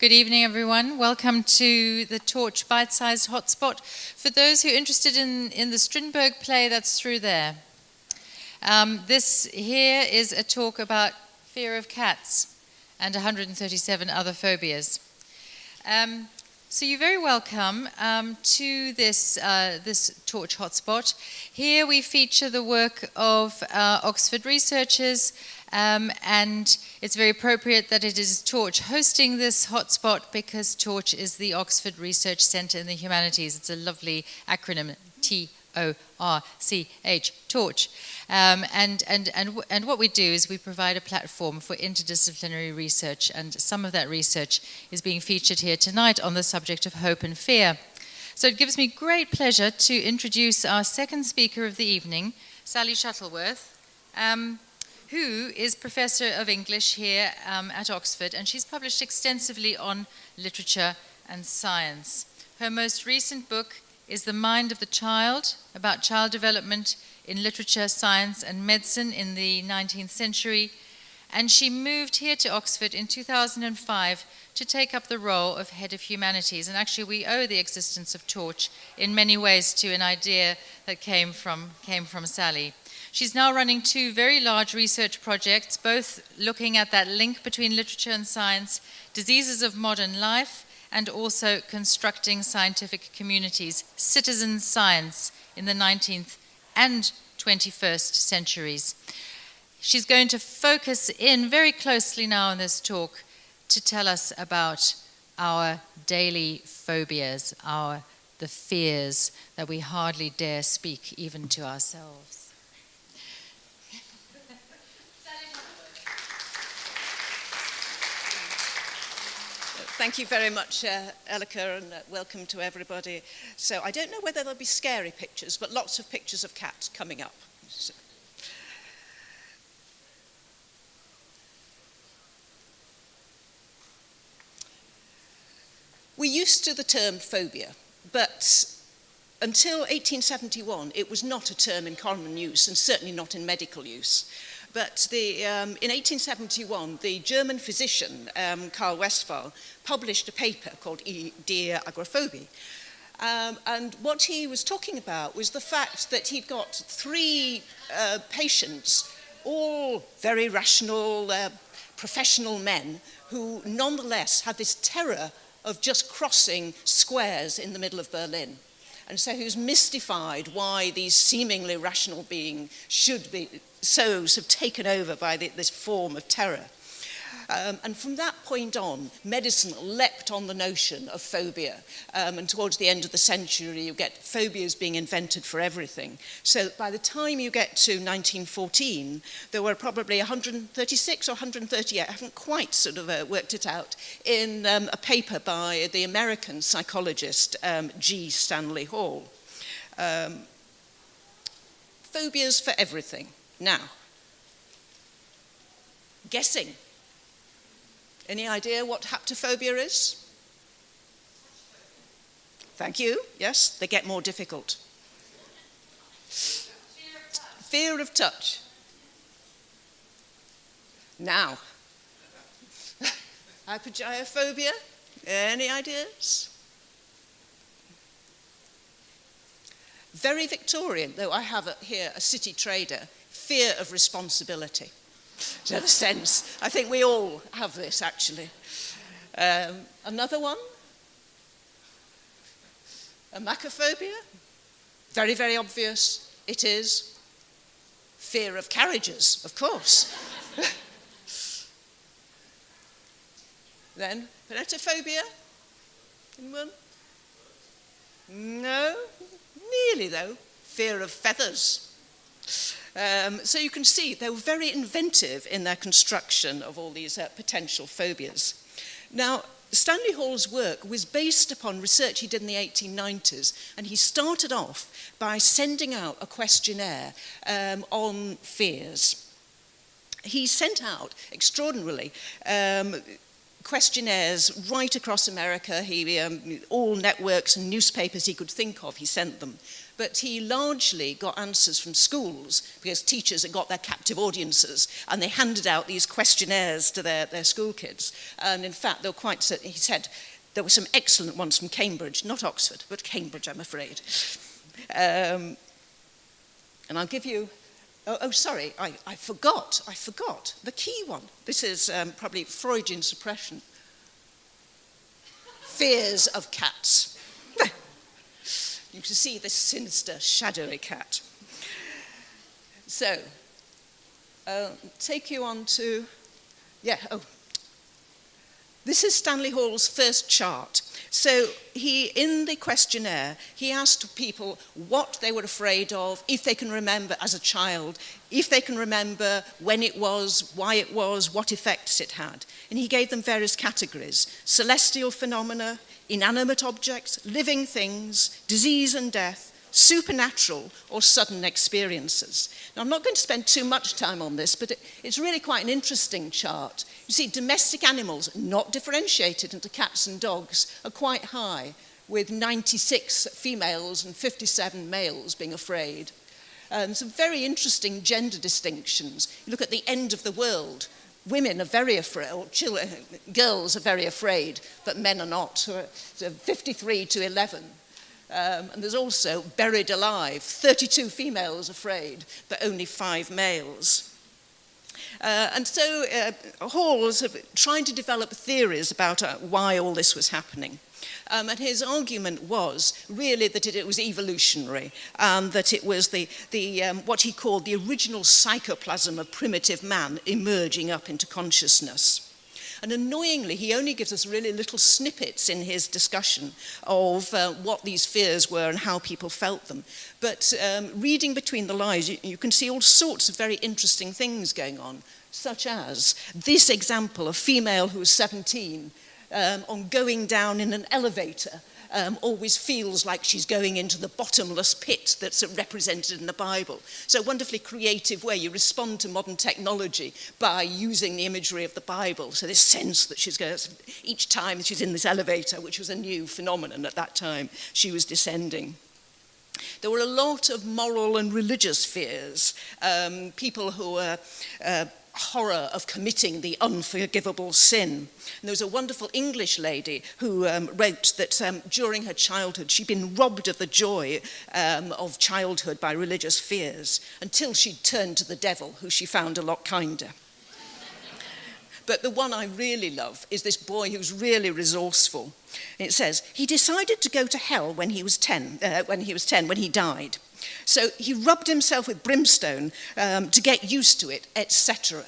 Good evening, everyone. Welcome to the Torch Bite-Sized Hotspot. For those who are interested in the Strindberg play, that's through there. This here is a talk about fear of cats and 137 other phobias. So you're very welcome to this Torch Hotspot. Here we feature the work of Oxford researchers, and it's very appropriate that it is Torch hosting this hotspot because Torch is the Oxford Research Centre in the Humanities. It's a lovely acronym, T-O-R-C-H, Torch. And what we do is we provide a platform for interdisciplinary research, and some of that research is being featured here tonight on the subject of hope and fear. So it gives me great pleasure to introduce our second speaker of the evening, Sally Shuttleworth, who is Professor of English here at Oxford, and she's published extensively on literature and science. Her most recent book is The Mind of the Child, about child development in literature, science, and medicine in the 19th century, and she moved here to Oxford in 2005 to take up the role of Head of Humanities. And actually we owe the existence of Torch in many ways to an idea that came from Sally. She's now running two very large research projects, both looking at that link between literature and science, diseases of modern life, and also constructing scientific communities, citizen science in the 19th and 21st centuries. She's going to focus in very closely now in this talk to tell us about our daily phobias, the fears that we hardly dare speak even to ourselves. Thank you very much, Elika, and welcome to everybody. So I don't know whether there'll be scary pictures, but lots of pictures of cats coming up. So. We're used to the term phobia, but until 1871, it was not a term in common use, and certainly not in medical use. But in 1871, the German physician, Carl Westphal, published a paper called Die Agoraphobie. And what he was talking about was the fact that he'd got three patients, all very rational, professional men, who nonetheless had this terror of just crossing squares in the middle of Berlin. And so he was mystified why these seemingly rational beings should be so sort of taken over by this form of terror. And from that point on, medicine leapt on the notion of phobia. And towards the end of the century, you get phobias being invented for everything. So by the time you get to 1914, there were probably 136 or 138, I haven't quite sort of worked it out, in a paper by the American psychologist G. Stanley Hall. Phobias for everything. Now, guessing. Any idea what haptophobia is? Thank you. Yes, they get more difficult. Fear of touch. Now, hypergyophobia. Any ideas? Very Victorian, though I have here a city trader. Fear of responsibility. In a sense, I think we all have this, actually. Another one? Amacophobia? Very, very obvious. It is fear of carriages, of course. Then, panetophobia? Anyone? No? Nearly, though. Fear of feathers. So you can see they were very inventive in their construction of all these potential phobias. Now, Stanley Hall's work was based upon research he did in the 1890s, and he started off by sending out a questionnaire on fears. He sent out, extraordinarily, questionnaires right across America. All networks and newspapers he could think of, he sent them. But he largely got answers from schools because teachers had got their captive audiences and they handed out these questionnaires to their school kids. And in fact, they were he said, there were some excellent ones from Cambridge, not Oxford, but Cambridge, I'm afraid. And I'll give you, sorry, I forgot the key one. This is probably Freudian suppression. Fears of cats. You can see this sinister, shadowy cat. So, take you on to, this is Stanley Hall's first chart. So in the questionnaire, he asked people what they were afraid of, if they can remember as a child, if they can remember when it was, why it was, what effects it had. And he gave them various categories: celestial phenomena, inanimate objects, living things, disease and death, supernatural or sudden experiences. Now, I'm not going to spend too much time on this, but it's really quite an interesting chart. You see, domestic animals, not differentiated into cats and dogs, are quite high, with 96 females and 57 males being afraid. Some very interesting gender distinctions. You look at the end of the world. Women are very afraid, or girls are very afraid, but men are not. So 53 to 11. And there's also buried alive, 32 females afraid, but only 5 males. And so Hall was trying to develop theories about why all this was happening. And his argument was really that it was evolutionary, and that it was what he called the original psychoplasm of primitive man emerging up into consciousness. And annoyingly, he only gives us really little snippets in his discussion of what these fears were and how people felt them. But reading between the lines, you can see all sorts of very interesting things going on, such as this example, a female who was 17, on going down in an elevator, always feels like she's going into the bottomless pit that's represented in the Bible. So a wonderfully creative way. You respond to modern technology by using the imagery of the Bible. So this sense that she's going, each time she's in this elevator, which was a new phenomenon at that time, she was descending. There were a lot of moral and religious fears. People who were horror of committing the unforgivable sin. And there was a wonderful English lady who wrote that during her childhood she'd been robbed of the joy of childhood by religious fears until she'd turned to the devil, who she found a lot kinder. But the one I really love is this boy who's really resourceful. And it says, he decided to go to hell when he was 10, when he died. So he rubbed himself with brimstone to get used to it, etc.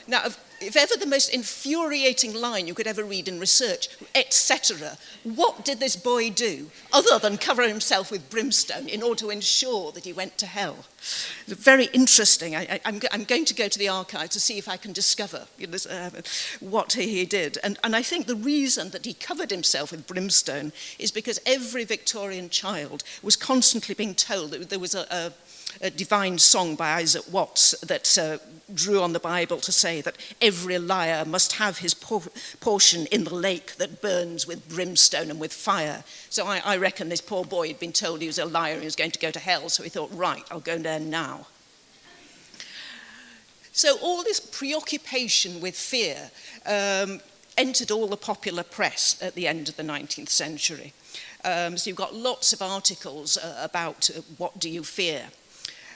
Now, if ever the most infuriating line you could ever read in research, etc., what did this boy do other than cover himself with brimstone in order to ensure that he went to hell? Very interesting. I'm going to go to the archive to see if I can discover what he did. And I think the reason that he covered himself with brimstone is because every Victorian child was constantly being told that there was a divine song by Isaac Watts that drew on the Bible to say that every liar must have his portion in the lake that burns with brimstone and with fire. So I reckon this poor boy had been told he was a liar and he was going to go to hell, so he thought, right, I'll go there now. So all this preoccupation with fear entered all the popular press at the end of the 19th century. So you've got lots of articles about what do you fear.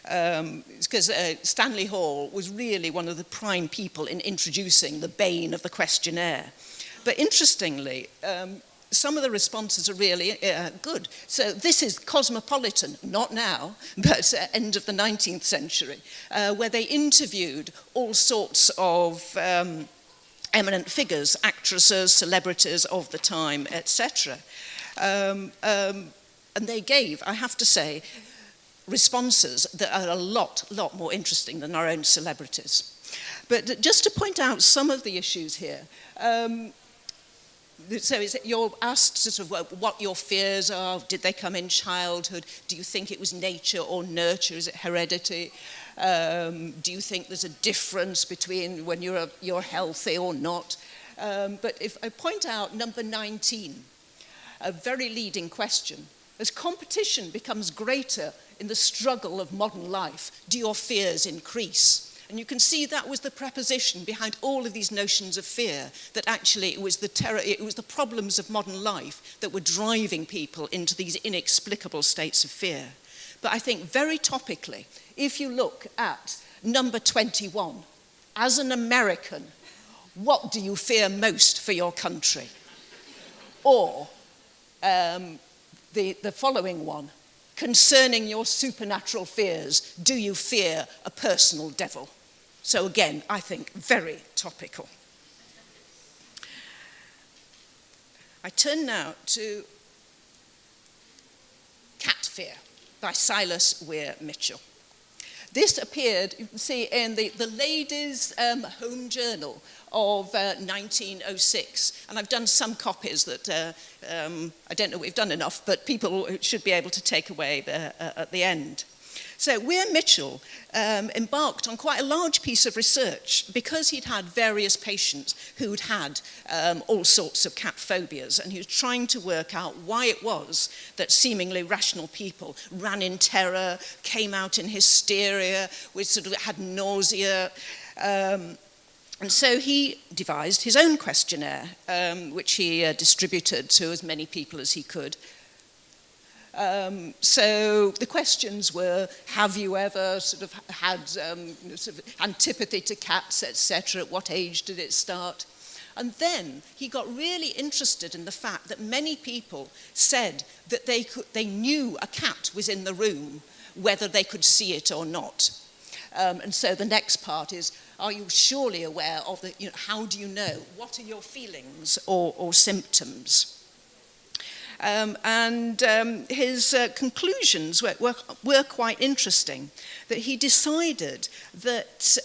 Because Stanley Hall was really one of the prime people in introducing the bane of the questionnaire. But interestingly, some of the responses are really good. So this is Cosmopolitan, not now, but end of the 19th century, where they interviewed all sorts of eminent figures, actresses, celebrities of the time, etc. And they gave, I have to say, responses that are a lot more interesting than our own celebrities. But just to point out some of the issues here, so you're asked sort of what your fears are. Did they come in childhood? Do you think it was nature or nurture? Is it heredity? Do you think there's a difference between when you're healthy or not? But if I point out number 19, a very leading question. As competition becomes greater in the struggle of modern life, do your fears increase? And you can see that was the preposition behind all of these notions of fear, that actually it was the problems of modern life that were driving people into these inexplicable states of fear. But I think very topically, if you look at number 21, as an American, what do you fear most for your country? Or the following one, concerning your supernatural fears, do you fear a personal devil? So again, I think very topical. I turn now to Cat Fear by Silas Weir Mitchell. This appeared, you can see, in the Ladies' Home Journal of 1906. And I've done some copies that I don't know if we've done enough, but people should be able to take away at the end. So Weir Mitchell embarked on quite a large piece of research because he'd had various patients who'd had all sorts of cat phobias, and he was trying to work out why it was that seemingly rational people ran in terror, came out in hysteria, had nausea. And so he devised his own questionnaire, which he distributed to as many people as he could. So the questions were, have you ever had antipathy to cats, etc.? At what age did it start? And then he got really interested in the fact that many people said that they knew a cat was in the room, whether they could see it or not. And so the next part is, are you surely aware of how do you know? What are your feelings or symptoms? His conclusions were quite interesting, that he decided that,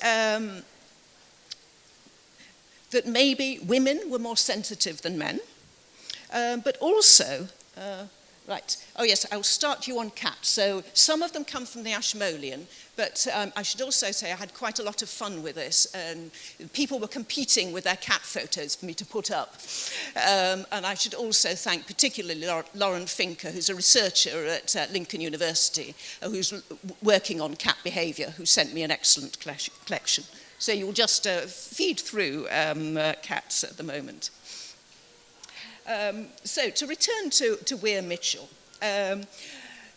that maybe women were more sensitive than men, but also, oh yes, I'll start you on cats. So some of them come from the Ashmolean, but I should also say I had quite a lot of fun with this, and people were competing with their cat photos for me to put up. And I should also thank particularly Lauren Finker, who's a researcher at Lincoln University, who's working on cat behaviour, who sent me an excellent collection. So you'll just feed through cats at the moment. So to return to Weir Mitchell,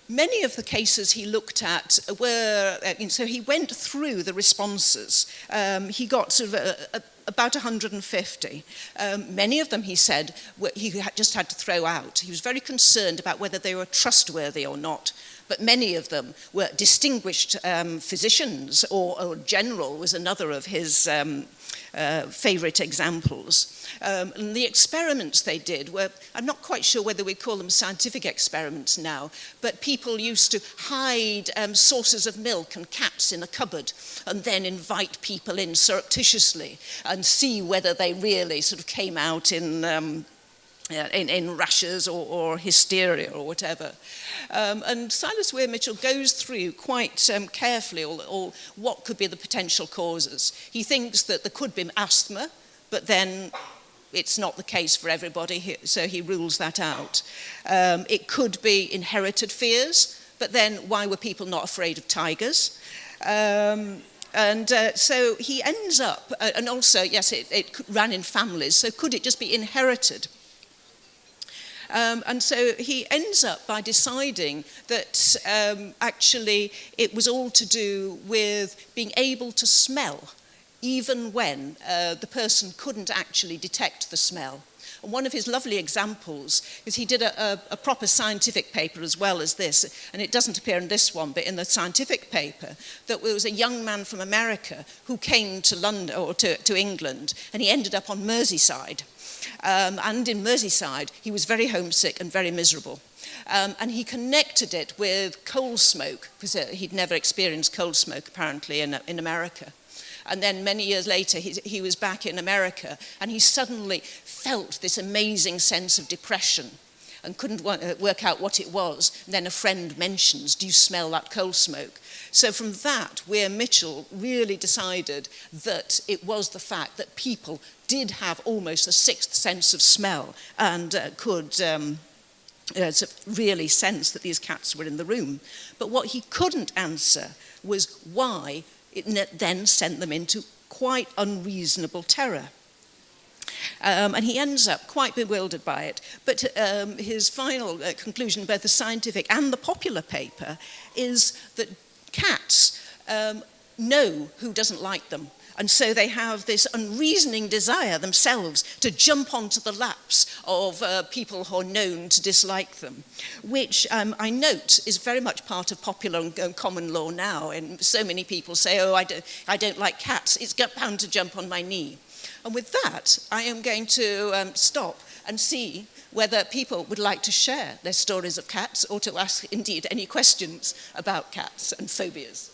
many of the cases he looked at were, so he went through the responses. He got about 150. Many of them, he said, he just had to throw out. He was very concerned about whether they were trustworthy or not. But many of them were distinguished physicians, or general was another of his favourite examples. And the experiments they did were, I'm not quite sure whether we call them scientific experiments now, but people used to hide saucers of milk and cats in a cupboard and then invite people in surreptitiously and see whether they really came out in rashes or hysteria or whatever. And Silas Weir Mitchell goes through quite carefully all what could be the potential causes. He thinks that there could be asthma, but then it's not the case for everybody, so he rules that out. It could be inherited fears, but then why were people not afraid of tigers? So he ends up, and also, yes, it ran in families, so could it just be inherited? And so he ends up by deciding that actually it was all to do with being able to smell, even when the person couldn't actually detect the smell. And one of his lovely examples is he did a proper scientific paper as well as this, and it doesn't appear in this one, but in the scientific paper, that there was a young man from America who came to London, or to England, and he ended up on Merseyside. And in Merseyside, he was very homesick and very miserable. And he connected it with coal smoke, because he'd never experienced coal smoke, apparently, in America. And then many years later, he was back in America, and he suddenly felt this amazing sense of depression and couldn't work out what it was. And then a friend mentions, do you smell that coal smoke? So from that, Weir Mitchell really decided that it was the fact that people did have almost a sixth sense of smell and could really sense that these cats were in the room. But what he couldn't answer was why it then sent them into quite unreasonable terror. And he ends up quite bewildered by it. But his final conclusion, both the scientific and the popular paper, is that cats know who doesn't like them. And so they have this unreasoning desire themselves to jump onto the laps of people who are known to dislike them, which I note is very much part of popular and common law now. And so many people say, oh, I don't like cats, it's bound to jump on my knee. And with that, I am going to stop and see whether people would like to share their stories of cats or to ask, indeed, any questions about cats and phobias.